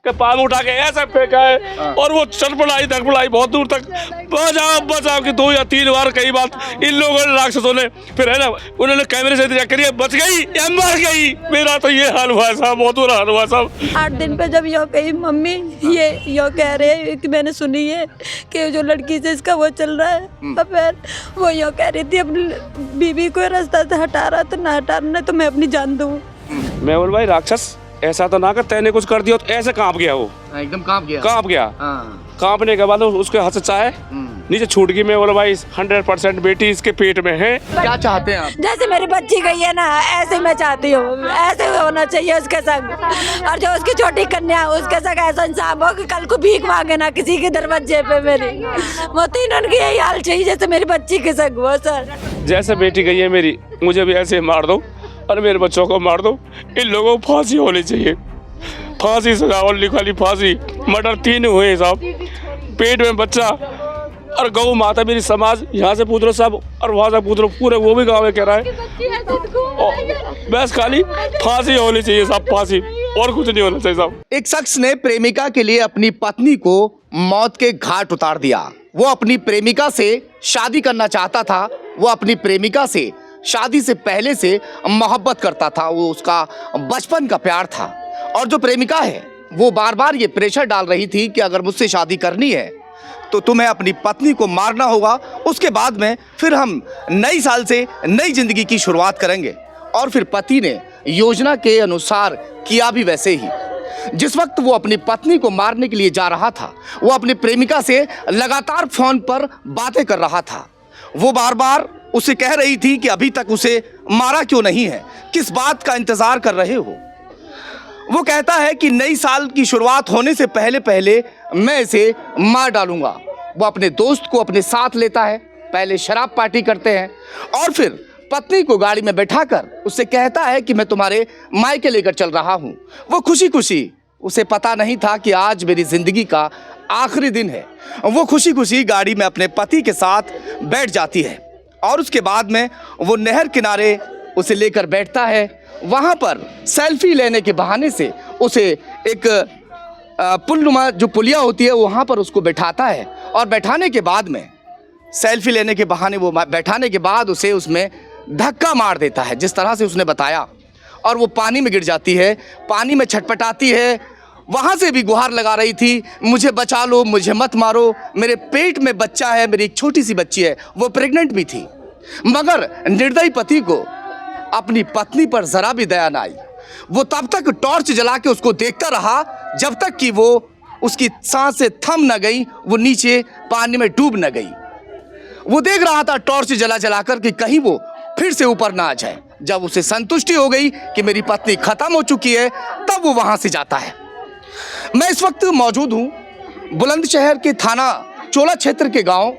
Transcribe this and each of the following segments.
के पाँव उठा के ऐसा फेंका है और वो चल पड़ाई धक पड़ाई बहुत दूर तक। बचाओ कि 2 या 3 बार कई बात इन लोगों ने राक्षसों ने फिर है ना उन्होंने कैमरे से चेक करिए बच गई या मर गई। मेरा तो ये हाल हुआ साहब, बहुत बुरा हाल हुआ साहब। 8 दिन पे जब यो कही मम्मी ये यो कह रहे हैं कि मैंने सुनी है कि जो लड़की से इसका वो चल रहा है अफेयर, वो यो कह रही थी अपनी बीवी को रास्ता से हटा रहा तो ना हटाना तो मैं अपनी जान दूँ। मैं बोल भाई राक्षस ऐसा तो ना कर, तैने कुछ कर दिया तो ऐसे कांप गया वो, एकदम कांप गया। कांपने के बाद उसके हाथ से चाहे नीचे छूट गई। मैं बोला भाई 100% बेटी इसके पेट में है। क्या चाहते हैं आप? जैसे मेरी बच्ची गई है ना ऐसे मैं चाहती हूँ, ऐसे होना चाहिए उसके संग, और जो उसकी छोटी कन्या उसके संग ऐसा इंसान हो कि कल को भीख मांगे ना किसी के दरवाजे पे। मेरी वो तीनों की यही हाल चाहिए जैसे मेरी बच्ची के संग हो सर। जैसे बेटी गई है मेरी, मुझे भी ऐसे मार दो और मेरे बच्चों को मार दो। इन लोगों को फांसी होनी चाहिए, फांसी सजा और लिखाली फांसी। मर्डर 3 हुए साहब, पेट में बच्चा और गौ माता मेरी समाज। यहाँ से पूछ लो सब और वहाँ से पूछ लो पूरे, वो भी गाँव में कह रहा है बस खाली फांसी होनी चाहिए साहब, फांसी और कुछ नहीं होना चाहिए साहब। एक शख्स ने प्रेमिका के लिए अपनी पत्नी को मौत के घाट उतार दिया। वो अपनी प्रेमिका से शादी करना चाहता था, वो अपनी प्रेमिका से शादी से पहले से मोहब्बत करता था, वो उसका बचपन का प्यार था। और जो प्रेमिका है वो बार बार ये प्रेशर डाल रही थी कि अगर मुझसे शादी करनी है तो तुम्हें अपनी पत्नी को मारना होगा, उसके बाद में फिर हम नई साल से नई जिंदगी की शुरुआत करेंगे। और फिर पति ने योजना के अनुसार किया भी वैसे ही। जिस वक्त वो अपनी पत्नी को मारने के लिए जा रहा था, वो अपनी प्रेमिका से लगातार फोन पर बातें कर रहा था। वो बार बार उसे कह रही थी कि अभी तक उसे मारा क्यों नहीं है, किस बात का इंतजार कर रहे हो। वो कहता है कि नई साल की शुरुआत होने से पहले पहले मैं इसे मार डालूंगा। वो अपने दोस्त को अपने साथ लेता है, पहले शराब पार्टी करते हैं और फिर पत्नी को गाड़ी में बैठाकर उससे कहता है कि मैं तुम्हारे मायके लेकर चल रहा हूँ। वो खुशी खुशी, उसे पता नहीं था कि आज मेरी जिंदगी का आखिरी दिन है, वो खुशी खुशी गाड़ी में अपने पति के साथ बैठ जाती है। और उसके बाद में वो नहर किनारे उसे लेकर बैठता है। वहाँ पर सेल्फी लेने के बहाने से उसे एक पुलनुमा जो पुलिया होती है वहाँ पर उसको बैठाता है। और बैठाने के बाद में सेल्फी लेने के बहाने वो बैठाने के बाद उसे उसमें धक्का मार देता है जिस तरह से उसने बताया। और वो पानी में गिर जाती है, पानी में छटपटाती है, वहाँ से भी गुहार लगा रही थी, मुझे बचा लो, मुझे मत मारो, मेरे पेट में बच्चा है, मेरी एक छोटी सी बच्ची है। वो प्रेग्नेंट भी थी। मगर निर्दयी पति को अपनी पत्नी पर जरा भी दया न आई। वो तब तक टॉर्च जला के उसको देखता रहा जब तक कि वो उसकी सांस से थम न गई, वो नीचे पानी में डूब न गई। वो देख रहा था टॉर्च जला जलाकर कि कहीं वो फिर से ऊपर ना आ जाए। जब उसे संतुष्टि हो गई कि मेरी पत्नी खत्म हो चुकी है, तब वो वहां से जाता है। मैं इस वक्त मौजूद हूँ बुलंदशहर के थाना चोला क्षेत्र के गांव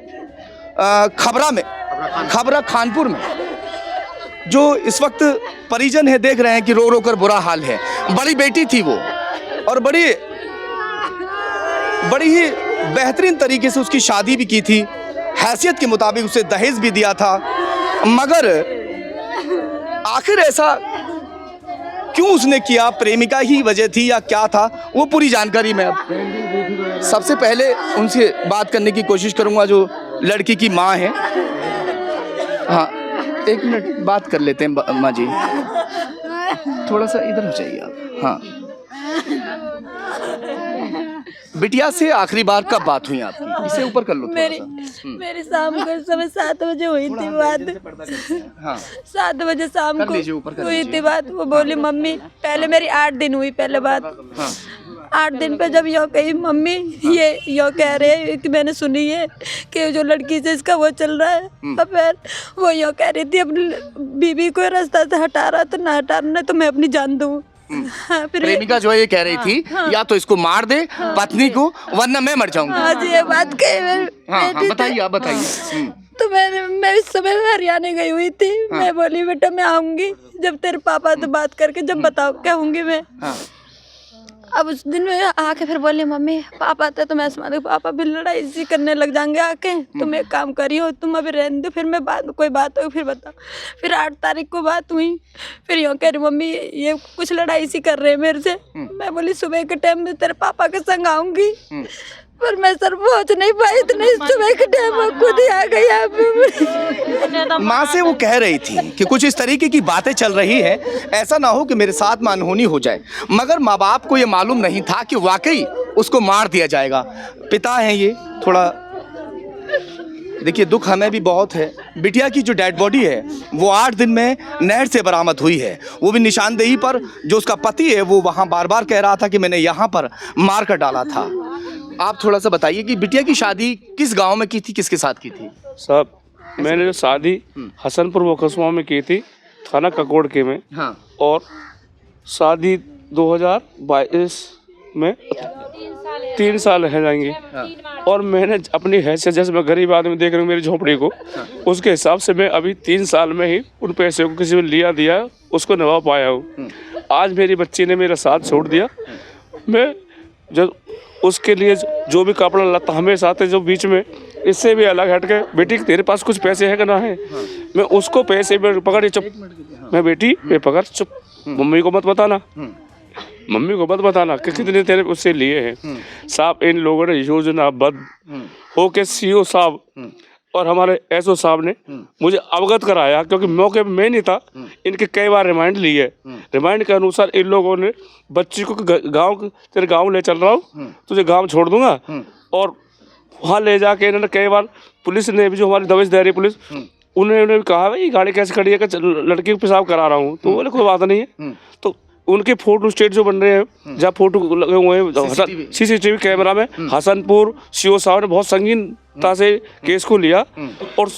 खबरा खानपुर में। जो इस वक्त परिजन है देख रहे हैं कि रो रो कर बुरा हाल है। बड़ी बेटी थी वो और बड़ी ही बेहतरीन तरीके से उसकी शादी भी की थी, हैसियत के मुताबिक उसे दहेज भी दिया था। मगर आखिर ऐसा क्यों उसने किया, प्रेमिका ही वजह थी या क्या था, वो पूरी जानकारी मैं सबसे पहले उनसे बात करने की कोशिश करूंगा जो लड़की की माँ है। हाँ, 1 मिनट बात कर लेते हैं माँ जी, थोड़ा सा इधर हो जाइए आप। हाँ, बिटिया से आखिरी बार कब बात हुई आपकी? इसे ऊपर कर लो। मेरी शाम को समय 7 बजे हुई थी बात। हाँ, 7 बजे शाम को हुई थी बात। वो बोली मम्मी, पहले मेरी 8 दिन हुई पहले बात। हाँ। 8 दिन पे जब यो कही मम्मी ये यो कह रहे हैं कि मैंने सुनी है कि जो लड़की से इसका वो चल रहा है अफेयर, वो यो कह रही थी अपनी बीवी को रास्ता से हटा रहा तो ना हटाना तो मैं अपनी जान दूँ। हाँ, फिर प्रेमिका जो है ये कह रही थी या तो इसको मार दे पत्नी को वरना मैं मर जाऊंगी। हाँ जी, ये बात कही। हाँ, बताइए, आप बताइए। तो मैं इस समय हरियाणा गई हुई थी। मैं बोली बेटा मैं आऊंगी जब तेरे पापा से बात करके जब बताओ कहूंगी मैं। अब उस दिन में आके फिर बोले मम्मी पापा आते तो मैं समझ पापा फिर लड़ाई इसी करने लग जाएंगे आके, तुम एक काम करियो तुम अभी रहने दो, फिर मैं बाद कोई बात हो फिर बताओ। फिर 8 तारीख को बात हुई, फिर यूँ कह रही मम्मी ये कुछ लड़ाई इसी कर रहे हैं मेरे से। मैं बोली सुबह के टाइम में तेरे पापा के संग आऊँगी, पर मैं सर पहुँच नहीं पाई, इतने सुबह के टाइम में खुद ही आ गई यहाँ पे। माँ से वो कह रही थी कि कुछ इस तरीके की बातें चल रही है, ऐसा ना हो कि मेरे साथ में अनहोनी हो जाए, मगर माँ बाप को ये मालूम नहीं था कि वाकई उसको मार दिया जाएगा। पिता हैं ये, थोड़ा देखिए दुख हमें भी बहुत है। बिटिया की जो डेड बॉडी है वो 8 दिन में नहर से बरामद हुई है, वो भी निशानदेही पर। जो उसका पति है वो वहाँ बार बार कह रहा था कि मैंने यहाँ पर मार कर डाला था। आप थोड़ा सा बताइए कि बिटिया की शादी किस गांव में की थी, किसके साथ की थी? साहब मैंने जो शादी हसनपुर वकसमा में की थी, थाना ककोड़के में। हाँ। और शादी 2022 में 3 साल है जाएंगे। और मैंने अपनी हैसियत, जैसे मैं गरीब आदमी देख रहा हूँ मेरी झोपड़ी को, उसके हिसाब से मैं अभी 3 साल में ही उन पैसे को किसी ने लिया दिया उसको निभा पाया हूँ। आज मेरी बच्ची ने मेरा साथ छोड़ दिया, मैं जब उसके लिए जो भी कपड़ा लता हमेशा आते जो बीच में, इससे भी अलग हट के बेटी तेरे पास कुछ पैसे है कि ना है, मैं उसको पैसे में पकड़ चुप, मैं बेटी मैं पकड़ चुप, मम्मी को मत बताना, मम्मी को मत बताना कि कितने तेरे उससे लिए हैं। साहब इन लोगों ने योजनाबद्ध होके सीओ साहब और हमारे एसओ साहब ने मुझे अवगत कराया, क्योंकि मौके पे मैं नहीं था। इनके कई बार रिमाइंड लिए, रिमाइंड के अनुसार इन लोगों ने बच्ची को गांव, तेरे गांव ले चल रहा हूँ, तुझे गांव छोड़ दूंगा, और वहाँ ले जाके इन्होंने कई बार, पुलिस ने भी जो हमारी दबिश दे रही पुलिस, उन्होंने भी कहा भाई गाड़ी कैसे खड़ी है, लड़की को पेशाब करा रहा हूँ, तो बोले कोई बात नहीं है। तो उनके फोटो स्टेट जो बन रहे हैं, जहाँ फोटो लगे हुए हैं सीसीटीवी कैमरा में, हसनपुर सीओ साहब ने बहुत संगीनता से केस को लिया, और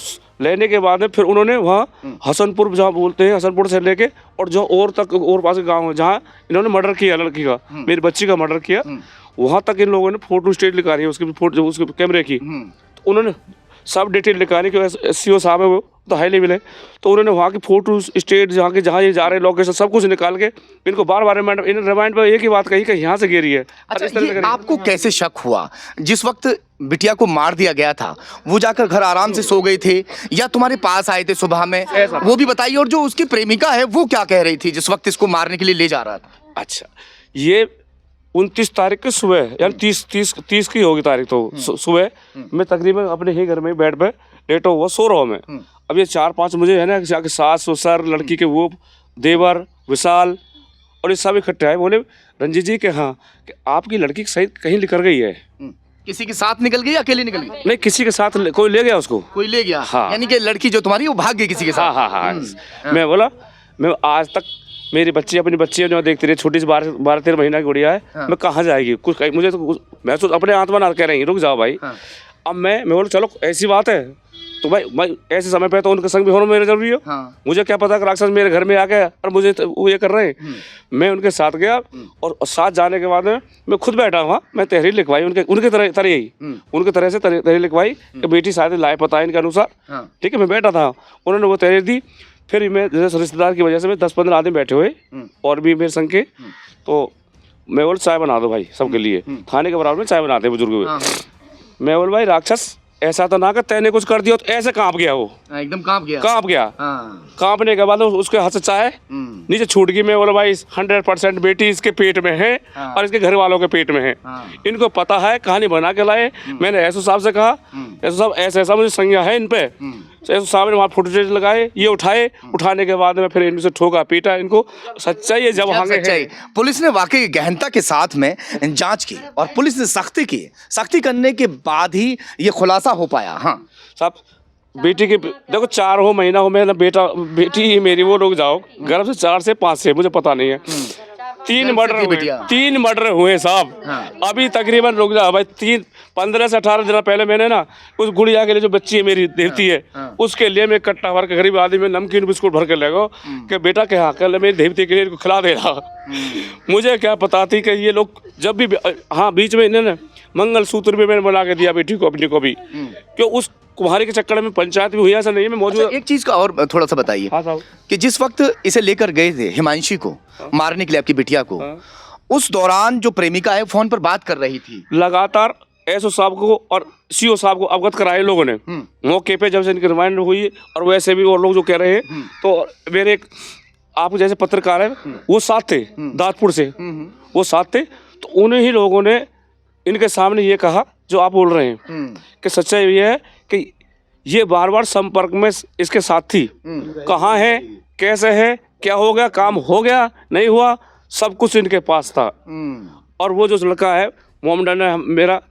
लेने के बाद में फिर उन्होंने वहाँ हसनपुर जहाँ बोलते हैं, हसनपुर से लेके और जो और तक और पास के गाँव है जहाँ इन्होंने मर्डर किया लड़की का, मेरी बच्ची का मर्डर किया, वहाँ तक इन लोगों ने फोटो स्टेट लिखा रही है उसकी फोटो, उसके कैमरे की। तो उन्होंने सब डिटेल लिखाने के एससीओ साहब है वो तो हाई लेवल है, तो उन्होंने वहाँ की फोटो स्टेट जहाँ ये जा रहे लोकेशन सब कुछ निकाल के इनको बार बार रिमाइंड पर एक ही बात कही कि यहाँ से गिरी है। अच्छा, ये आपको कैसे शक हुआ? जिस वक्त बिटिया को मार दिया गया था वो जाकर घर आराम से सो गए थे या तुम्हारे पास आए थे सुबह में, वो भी बताइए। और जो उसकी प्रेमिका है वो क्या कह रही थी जिस वक्त इसको मारने के लिए ले जा रहा था? अच्छा, ये 29 तारीख की सुबह, यानी 30 की होगी तारीख, तो सुबह मैं तकरीबन अपने ही घर में बेड पे लेटा हुआ सो रहा हूँ मैं। अब ये 4-5 मुझे है ना जाके सास ससुर लड़की के वो देवर विशाल और ये सब इकट्ठे आए, बोले रंजीत जी के हाँ कि आपकी लड़की सही कहीं निकल गई है। किसी के साथ निकल गई, अकेले निकल गई? नहीं, किसी के साथ कोई ले गया उसको, कोई ले गया। हाँ। यानी कि लड़की जो तुम्हारी वो भाग गई किसी के साथ? हाँ। मैं बोला मैं आज तक मेरी बच्ची अपनी बच्ची जो देखती रही, छोटी सी 12-13 महीना की गुड़िया है। हाँ। मैं कहाँ जाएगी कुछ मुझे तो मैं तो अपने आत्मा ना कह रही रुक जाओ भाई। हाँ। अब मैं बोला चलो ऐसी बात है तो भाई ऐसे समय पे तो उनके संग भी होना मेरा जरूरी है। हाँ। मुझे क्या पता कि राक्षस मेरे घर में आ गया और मुझे तो वो ये कर रहे हैं। मैं उनके साथ गया और साथ जाने के बाद में मैं खुद बैठा वहाँ, मैं तहरीर लिखवाई उनके तरह ही उनके तरह से तहरीर लिखवाई कि बेटी शायद लाए पता है इनके अनुसार। ठीक है, मैं बैठा था, उन्होंने वो तहरीर दी। फिर मैं जैसे रिश्तेदार की वजह से मैं 10-15 आदमी बैठे हुए और भी मेरे संग के, तो मैं बोल चाय बना दो भाई सबके लिए, खाने के बराबर में चाय बनाते हैं बुजुर्ग हुए। मैं बोल भाई राक्षस ऐसा तो ना कर तैने कुछ कर दिया, तो ऐसे कांप गया वो, एकदम कांप गया। कांपने के बाद उसके हाथ से चाय नीचे छूट गई। मैं बोला भाई 100% बेटी इसके पेट में है और इसके घर वालों के पेट में है, इनको पता है, कहानी बना के लाए। मैंने एसओ साहब से कहा एसओ साहब ऐसा मुझे संज्ञा है इन पे। एसओ साहब ने वहाँ फोटो लगाए, ये उठाने के बाद में फिर इनसे ठोका पीटा इनको। सच्चाई है जब सच्चाई पुलिस ने वाकई गहनता के साथ में जांच की और पुलिस ने सख्ती करने के बाद ही ये खुलासा हो पाया। हाँ साहब, बेटी के देखो 4 महीना हो मेरा बेटी मेरी वो रुक जाओ गर्भ से 4 से 5 से मुझे पता नहीं है। 3 मर्डर हुए साहब। हाँ। अभी तकरीबन रुक जाओ भाई 15 से 18 दिन पहले मैंने ना उस गुड़िया के लिए जो बच्ची है मेरी देवती है, उसके लिए मैं कट्टा भर के गरीब आदमी में नमकीन बिस्कुट भर के ले गो कि बेटा के हाँ कल मेरी देवती के लिए इनको खिला दे रहा। मुझे क्या पता थी कि ये लोग जब भी हाँ बीच में इन्होंने मंगलसूत्र भी मैंने बना के दिया बेटी को अपनी को भी, क्यों उस कुम्हारी के चक्कर में पंचायत भी हुई ऐसा नहीं है मैं मौजूद। अच्छा, एक चीज का और थोड़ा सा बताइए। हाँ साहब, कि जिस वक्त इसे लेकर गए थे हिमांशी को मारने के लिए आपकी बिटिया को, उस दौरान जो प्रेमिका है फोन पर बात कर रही थी। लगातार एसओ साहब को और सीओ साहब को अवगत कराए लोगों ने मौके पे जब से इनकी रिमाइंड हुई, और वैसे भी और लोग जो कह रहे हैं। तो मेरे एक आप जैसे पत्रकार है वो साथ थे, दादपुर से वो साथ थे, तो उन्हीं ही लोगों ने इनके सामने ये कहा जो आप बोल रहे हैं कि सच्चाई ये है कि ये बार बार संपर्क में इसके साथ थी। कहाँ है, कैसे है, क्या हो गया, काम हो गया नहीं हुआ, सब कुछ इनके पास था। और वो जो लड़का है मोहम्मद ने मेरा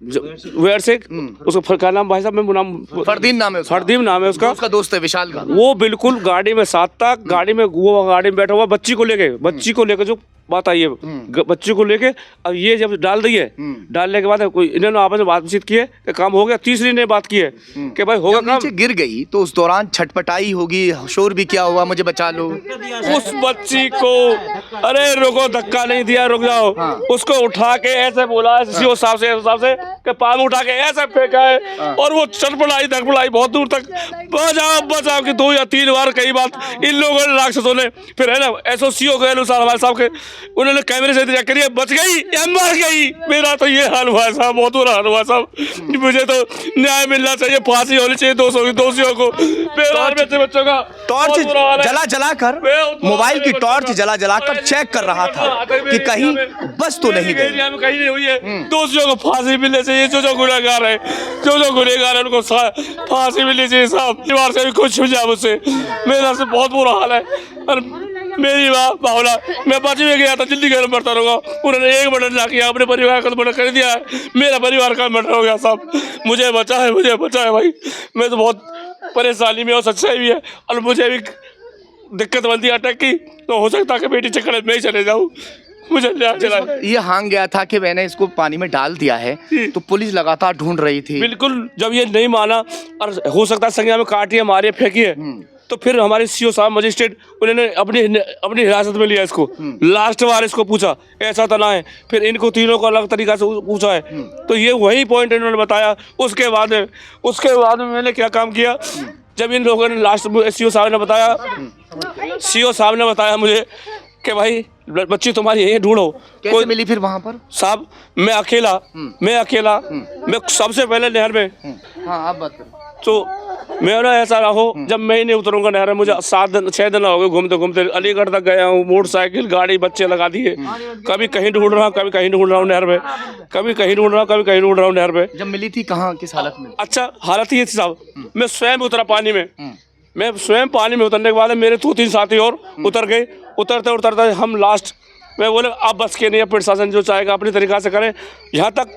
वेयर से उसका क्या नाम भाई साहब, मैं नाम फरदीन नाम है उसका। फरदीन नाम है उसका दोस्त है विशाल का। वो बिल्कुल गाड़ी में साथ था, गाड़ी में वो गाड़ी में बैठा हुआ बच्ची को लेके जो बात आई है बच्ची को लेके। अब ये जब डाल दी है, डालने के बाद कोई इन्होंने आपस में बातचीत की है कि काम हो गया। तीसरी ने बात की है कि भाई होगा काम। नीचे गिर गई तो उस दौरान छटपटाई होगी, शोर भी क्या हुआ, मुझे बचा लो। उस बच्ची को अरे रुको, धक्का नहीं दिया, रुक जाओ। उसको उठा के ऐसे बोला सीओ साहब से कि पाम उठा के ऐसे फेंका है, और वो चटपटाई धकपटाई बहुत दूर तक, बचाओ कि 2 या 3 बार कई बात इन लोगों ने राक्षसों ने फिर है ना एसओसीओ के अनुसार हमारे साहब के उन्होंने कैमरे से चेक करिए, बच गई या मर गई। मेरा तो ये हाल हुआ साहब, बहुत बुरा हाल हुआ साहब। मुझे तो न्याय मिलना चाहिए, फांसी होनी चाहिए दोषियों को। बच्चों का टॉर्च जला कर, मोबाइल की टॉर्च जला कर चेक कर रहा था कि कहीं बस तो नहीं गई। कहीं नहीं हुई है। दोषियों को फांसी मिलनी चाहिए, जो गुनहगार है, जो गुनहगार है उनको फांसी मिलनी चाहिए साहब। परिवार से भी कुछ हो जाए मुझसे, मेरा से बहुत बुरा हाल है। और मेरी भावना, मैं बच में गया था, जिंदगी में मरता रहूँगा। उन्होंने एक मर्डर ना किया, अपने परिवार का मर्डर कर दिया है, मेरा परिवार का मर्डर हो गया साहब। मुझे बचा है भाई। मैं तो बहुत परेशानी में और सच्चाई भी है, और मुझे भी दिक्कत बनती है अटैक की, तो हो सकता है कि बेटी चक्कर में ही चले जाऊँ। मुझे चला ये हांग गया था कि मैंने इसको पानी में डाल दिया है, तो पुलिस लगातार ढूंढ रही थी। बिल्कुल, जब ये नहीं माना और हो सकता है संज्ञा में काटिए मारिए फेंकिए, तो फिर हमारे सीओ साहब मजिस्ट्रेट उन्होंने अपनी हिरासत में लिया इसको। लास्ट बार इसको पूछा ऐसा तो ना है, फिर इनको तीनों को अलग तरीका से पूछा है, तो ये वही पॉइंट इन्होंने बताया। उसके बाद में मैंने क्या काम किया, जब इन लोगों ने लास्ट सीओ साहब ने बताया मुझे कि भाई बच्ची तुम्हारी यही ढूंढो। कैसे मिली फिर वहाँ पर साहब? मैं अकेला मैं सबसे पहले नहर में, हाँ आप बात करो। तो मैं ना ऐसा रहो, जब मैं ही नहीं उतरूंगा नहर में, मुझे 6 दिन हो गए घूमते अलीगढ़ तक गया हूँ, मोटरसाइकिल गाड़ी बच्चे लगा दिए, कभी कहीं ढूंढ रहा हूँ, कभी कहीं ढूंढ रहा हूँ नहर में, कभी कहीं ढूंढ रहा हूँ नहर में। जब मिली थी कहाँ, किस हालत में? अच्छा हालत ये थी साहब, मैं स्वयं उतरा पानी में। मैं स्वयं पानी में उतरने के बाद मेरे 2-3 साथी और उतर गए। उतरते हम लास्ट मैं बोले आप बस के नहीं है, प्रशासन जो चाहेगा अपनी तरीक़ा से करें। यहाँ तक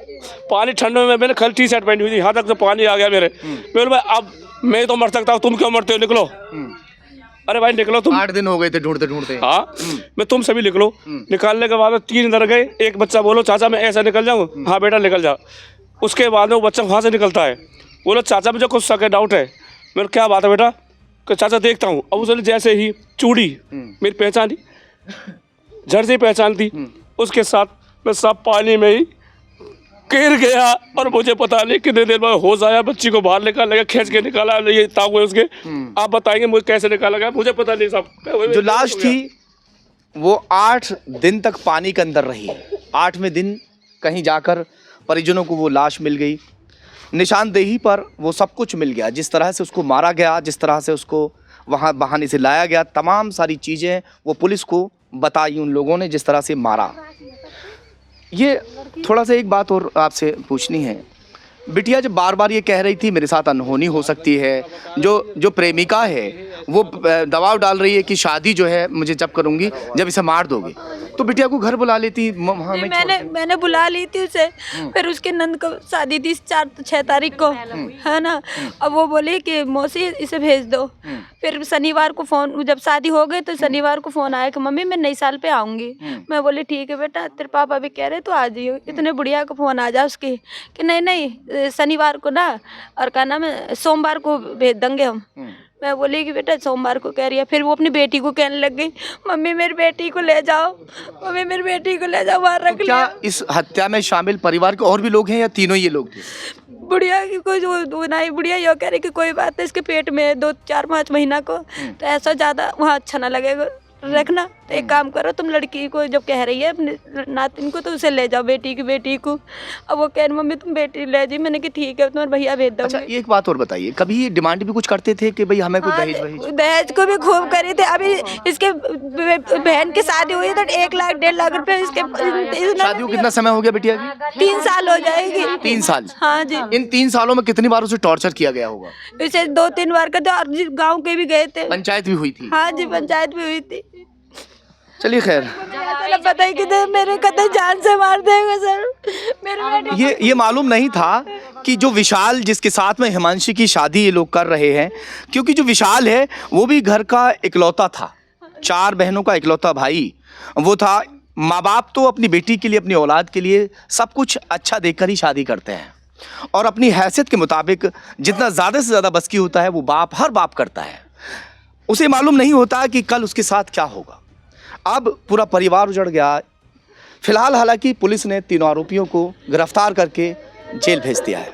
पानी ठंडे में मैंने खाली टी-शर्ट पहनी हुई थी, यहाँ तक जो पानी आ गया मेरे, मैं बोले भाई अब मैं तो मर सकता हूँ, तुम क्यों मरते हो, निकलो। अरे भाई निकलो तुम। 8 दिन हो गए थे ढूंढते। हाँ, मैं तुम सभी निकलो। निकालने के बाद 3 इधर गए, एक बच्चा बोलो चाचा मैं ऐसा निकल जाऊँ, हाँ बेटा निकल जा। उसके बाद में वो बच्चा वहाँ से निकलता है, बोलो चाचा मुझे कुछ शक है, डाउट है। मेरे क्या बात है बेटा, कि चाचा देखता हूँ। अब उसने जैसे ही चूड़ी मेरी पहचानी, झट से पहचान दी, उसके साथ मैं सब पानी में ही गिर गया, और मुझे पता नहीं कितने देर में होश आया, बच्ची को बाहर निकाल लगा, खींच के निकाला, ये ताऊ है उसके। आप बताएंगे मुझे कैसे निकाला गया, मुझे पता नहीं साहब। जो लाश थी वो 8 दिन तक पानी के अंदर रही। 8वें दिन कहीं जाकर परिजनों को वो लाश मिल गई। निशानदेही पर वो सब कुछ मिल गया, जिस तरह से उसको मारा गया, जिस तरह से उसको वहाँ बहाने से लाया गया, तमाम सारी चीज़ें वो पुलिस को बताई उन लोगों ने, जिस तरह से मारा। ये थोड़ा सा एक बात और आपसे पूछनी है, बिटिया जब बार बार ये कह रही थी मेरे साथ अनहोनी हो सकती है, जो प्रेमिका है वो दबाव डाल रही है कि शादी जो है मुझे जब करूँगी जब इसे मार दोगे, तो बिटिया को घर बुला लेती। मैंने बुला ली थी उसे, फिर उसके नंद को शादी थी 6 तारीख को, है ना। अब वो बोली कि मौसी इसे भेज दो। फिर शनिवार को फ़ोन, जब शादी हो गई तो शनिवार को फ़ोन आया कि मम्मी मैं नई साल पे आऊँगी। मैं बोली ठीक है बेटा, तेरे पापा भी कह रहे तो आ जाइयो। इतने बुढ़िया को फ़ोन आ जा उसके कि नहीं शनिवार को ना, और क्या नाम है सोमवार को भेज देंगे हम। मैं बोली कि बेटा सोमवार को कह रही है। फिर वो अपनी बेटी को कहने लग गई मम्मी मेरी बेटी को ले जाओ, मम्मी मेरी बेटी को ले जाओ, बाहर रख। क्या इस हत्या में शामिल परिवार के और भी लोग हैं या तीनों ये लोग थे? बुढ़िया की कोई वो नहीं, बुढ़िया यो कह रही कि कोई बात है, इसके पेट में 2, 4, 5 महीना को, तो ऐसा ज़्यादा वहाँ अच्छा ना लगेगा रखना। तो एक काम करो, तुम लड़की को जब कह रही है अपने नातिन को तो उसे ले जाओ, बेटी को। अब वो कह रही मम्मी तुम बेटी ले जी। मैंने कहा ठीक है, तुम्हारे भैया भेज अच्छा दूंगी। एक बात और बताइए, कभी ये डिमांड भी कुछ करते थे कि भाई हमें कोई हाँ, दहेज वहेज? दहेज को भी खूब करी थे। अभी इसके बहन की शादी हुई तो 1 लाख 1.5 लाख रुपए इसके शादी को कितना समय हो गया बिटिया की? 3 साल हो जाएगी। 3 साल? हाँ जी। इन 3 सालों में कितनी बार उसे टॉर्चर किया गया होगा? इसे 2-3 बार करते और गाँव के भी गए थे। पंचायत भी हुई थी? हाँ जी, पंचायत भी हुई थी। चलिए खैर, मुझे पता ही कि मेरे कतई जान से मार देगा सर मेरे बेटे। ये मालूम नहीं था कि जो विशाल जिसके साथ में हिमांशी की शादी ये लोग कर रहे हैं, क्योंकि जो विशाल है वो भी घर का इकलौता था, 4 बहनों का इकलौता भाई वो था। माँ बाप तो अपनी बेटी के लिए, अपनी औलाद के लिए सब कुछ अच्छा देखकर ही शादी करते हैं और अपनी हैसियत के मुताबिक जितना ज़्यादा से ज़्यादा बस की होता है वो हर बाप करता है। उसे मालूम नहीं होता कि कल उसके साथ क्या होगा। अब पूरा परिवार उजड़ गया। फिलहाल हालांकि पुलिस ने तीनों आरोपियों को गिरफ्तार करके जेल भेज दिया है।